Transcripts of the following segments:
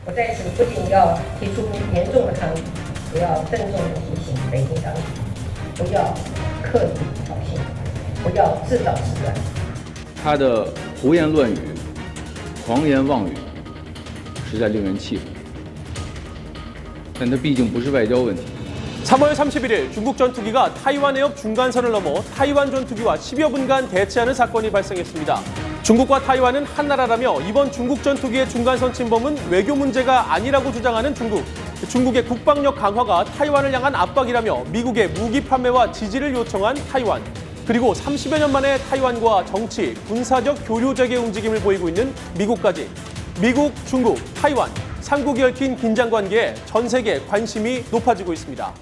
我在此不仅要提出严重的抗议，也要郑重地提醒北京当局，不要刻意挑衅，不要制造事端。他的胡言乱语、狂言妄语，实在令人气愤。但它毕竟不是外交问题。 3월 31일 중국 전투기가 타이완 해협 중간선을 넘어 타이완 전투기와 10여 분간 대치하는 사건이 발생했습니다. 중국과 타이완은 한 나라라며 이번 중국 전투기의 중간선 침범은 외교 문제가 아니라고 주장하는 중국. 중국의 국방력 강화가 타이완을 향한 압박이라며 미국의 무기 판매와 지지를 요청한 타이완. 그리고 30여 년 만에 타이완과 정치, 군사적 교류 재개 움직임을 보이고 있는 미국까지. 미국, 중국, 타이완, 삼국이 얽힌 긴장 관계에 전 세계 관심이 높아지고 있습니다.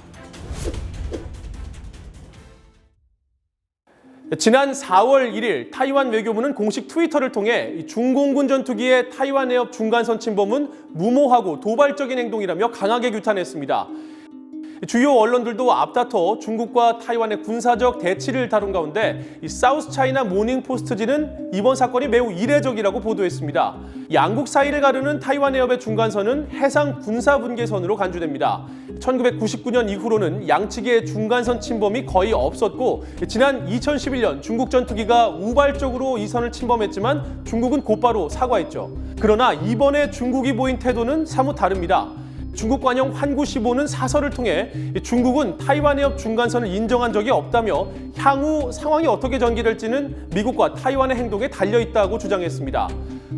지난 4월 1일 타이완 외교부는 공식 트위터를 통해 중공군 전투기의 타이완 해협 중간선 침범은 무모하고 도발적인 행동이라며 강하게 규탄했습니다. 주요 언론들도 앞다퉈 중국과 타이완의 군사적 대치를 다룬 가운데 사우스 차이나 모닝 포스트지는 이번 사건이 매우 이례적이라고 보도했습니다. 양국 사이를 가르는 타이완 해협의 중간선은 해상 군사 분계선으로 간주됩니다. 1999년 이후로는 양측의 중간선 침범이 거의 없었고 지난 2011년 중국 전투기가 우발적으로 이 선을 침범했지만 중국은 곧바로 사과했죠. 그러나 이번에 중국이 보인 태도는 사뭇 다릅니다. 중국 관영 환구 15는 사설을 통해 중국은 타이완 해협 중간선을 인정한 적이 없다며 향후 상황이 어떻게 전개될지는 미국과 타이완의 행동에 달려있다고 주장했습니다.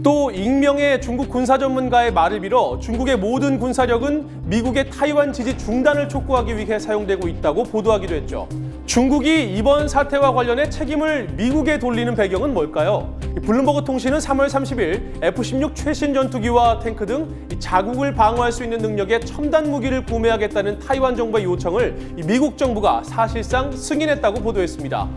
또 익명의 중국 군사 전문가의 말을 빌어 중국의 모든 군사력은 미국의 타이완 지지 중단을 촉구하기 위해 사용되고 있다고 보도하기도 했죠. 중국이 이번 사태와 관련해 책임을 미국에 돌리는 배경은 뭘까요? 블룸버그 통신은 3월 30일 F-16 최신 전투기와 탱크 등 자국을 방어할 수 있는 능력의 첨단 무기를 구매하겠다는 타이완 정부의 요청을 미국 정부가 사실상 승인했다고 보도했습니다.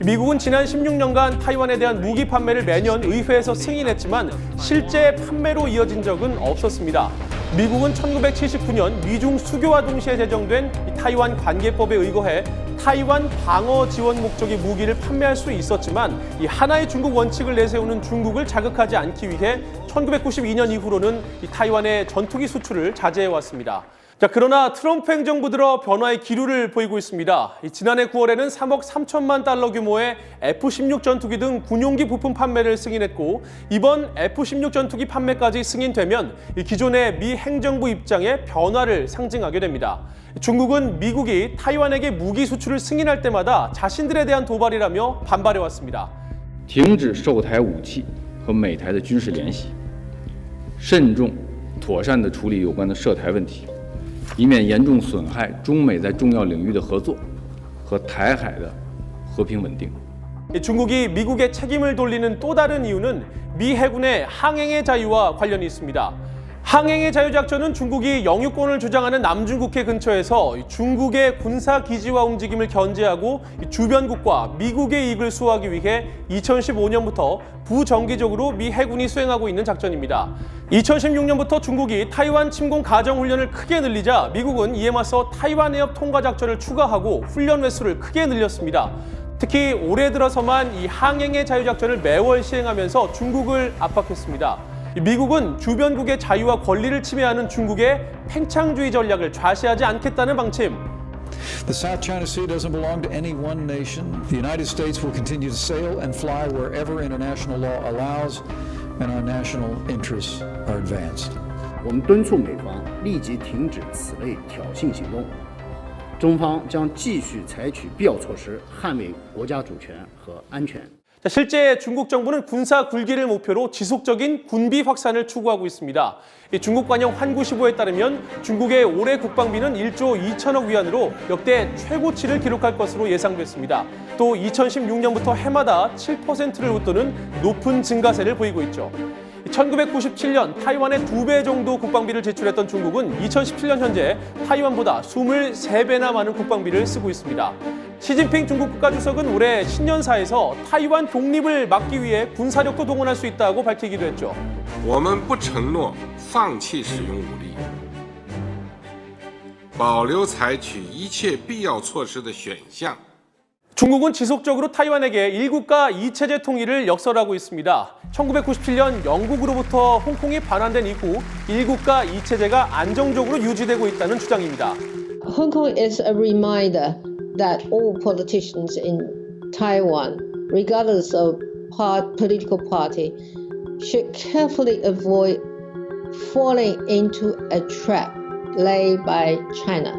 미국은 지난 16년간 타이완에 대한 무기 판매를 매년 의회에서 승인했지만 실제 판매로 이어진 적은 없었습니다. 미국은 1979년 미중 수교와 동시에 제정된 타이완 관계법에 의거해 타이완 방어 지원 목적의 무기를 판매할 수 있었지만 이 하나의 중국 원칙을 내세우는 중국을 자극하지 않기 위해 1992년 이후로는 이 타이완의 전투기 수출을 자제해왔습니다. 자, 그러나 트럼프 행정부 들어 변화의 기류를 보이고 있습니다. 지난해 9월에는 3억 3천만 달러 규모의 F-16 전투기 등 군용기 부품 판매를 승인했고 이번 F-16 전투기 판매까지 승인되면 기존의 미 행정부 입장에 변화를 상징하게 됩니다. 중국은 미국이 타이완에게 무기 수출을 승인할 때마다 자신들에 대한 도발이라며 반발해왔습니다. 停止售台武器和美台的军事联系，慎重妥善地处理有关的涉台问题，以免严重损害中美在重要领域的合作和台海的和平稳定。 중국이 미국의 책임을 돌리는 또 다른 이유는 미 해군의 항행의 자유와 관련이 있습니다. 항행의 자유작전은 중국이 영유권을 주장하는 남중국해 근처에서 중국의 군사기지와 움직임을 견제하고 주변국과 미국의 이익을 수호하기 위해 2015년부터 부정기적으로 미 해군이 수행하고 있는 작전입니다. 2016년부터 중국이 타이완 침공 가정훈련을 크게 늘리자 미국은 이에 맞서 타이완 해협 통과 작전을 추가하고 훈련 횟수를 크게 늘렸습니다. 특히 올해 들어서만 이 항행의 자유작전을 매월 시행하면서 중국을 압박했습니다. 미국은 주변국의 자유와 권리를 침해하는 중국의 팽창주의 전략을 좌시하지 않겠다는 방침. The South China Sea doesn't belong to any one nation. The United States will continue to sail and fly wherever international law allows, and our national interests are advanced. 我们敦促美方立即停止此类挑衅行动，中方将继续采取必要措施，捍卫国家主权和安全。 실제 중국 정부는 군사 굴기를 목표로 지속적인 군비 확산을 추구하고 있습니다. 중국 관영 환구 15에 따르면 중국의 올해 국방비는 1조 2천억 위안으로 역대 최고치를 기록할 것으로 예상됐습니다. 또 2016년부터 해마다 7%를 웃도는 높은 증가세를 보이고 있죠. 1997년 타이완의 2배 정도 국방비를 지출했던 중국은 2017년 현재 타이완보다 23배나 많은 국방비를 쓰고 있습니다. 시진핑 중국 국가주석은 올해 신년사에서 타이완 독립을 막기 위해 군사력도 동원할 수 있다고 밝히기도 했죠. 我们不承诺放弃使用武力，保留采取一切必要措施的选项。 중국은 지속적으로 타이완에게 일국가 이체제 통일을 역설하고 있습니다. 1997년 영국으로부터 홍콩이 반환된 이후 일국가 이체제가 안정적으로 유지되고 있다는 주장입니다. Hong Kong is a reminder that all politicians in Taiwan, regardless of political party, should carefully avoid falling into a trap laid by China,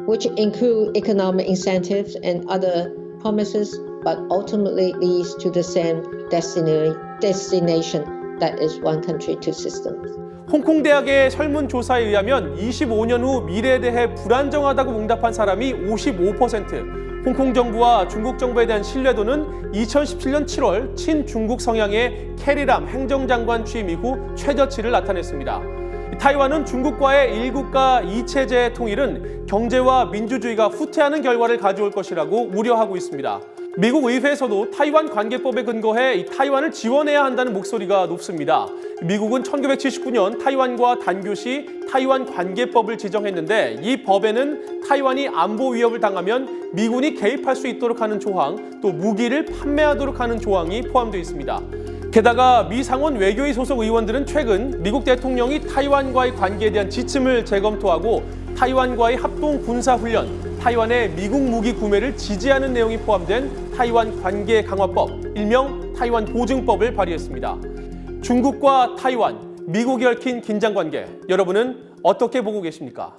which include economic incentives and other promises, but ultimately leads to the same destination, that is one country, two systems. 홍콩 대학의 설문조사에 의하면 25년 후 미래에 대해 불안정하다고 응답한 사람이 55%, 홍콩 정부와 중국 정부에 대한 신뢰도는 2017년 7월 친중국 성향의 캐리람 행정장관 취임 이후 최저치를 나타냈습니다. 타이완은 중국과의 일국가 이체제 통일은 경제와 민주주의가 후퇴하는 결과를 가져올 것이라고 우려하고 있습니다. 미국 의회에서도 타이완 관계법에 근거해 타이완을 지원해야 한다는 목소리가 높습니다. 미국은 1979년 타이완과 단교시 타이완 관계법을 지정했는데 이 법에는 타이완이 안보 위협을 당하면 미군이 개입할 수 있도록 하는 조항, 또 무기를 판매하도록 하는 조항이 포함되어 있습니다. 게다가 미 상원 외교위 소속 의원들은 최근 미국 대통령이 타이완과의 관계에 대한 지침을 재검토하고 타이완과의 합동 군사훈련, 타이완의 미국 무기 구매를 지지하는 내용이 포함된 타이완 관계 강화법, 일명 타이완 보증법을 발의했습니다. 중국과 타이완, 미국이 얽힌 긴장관계, 여러분은 어떻게 보고 계십니까?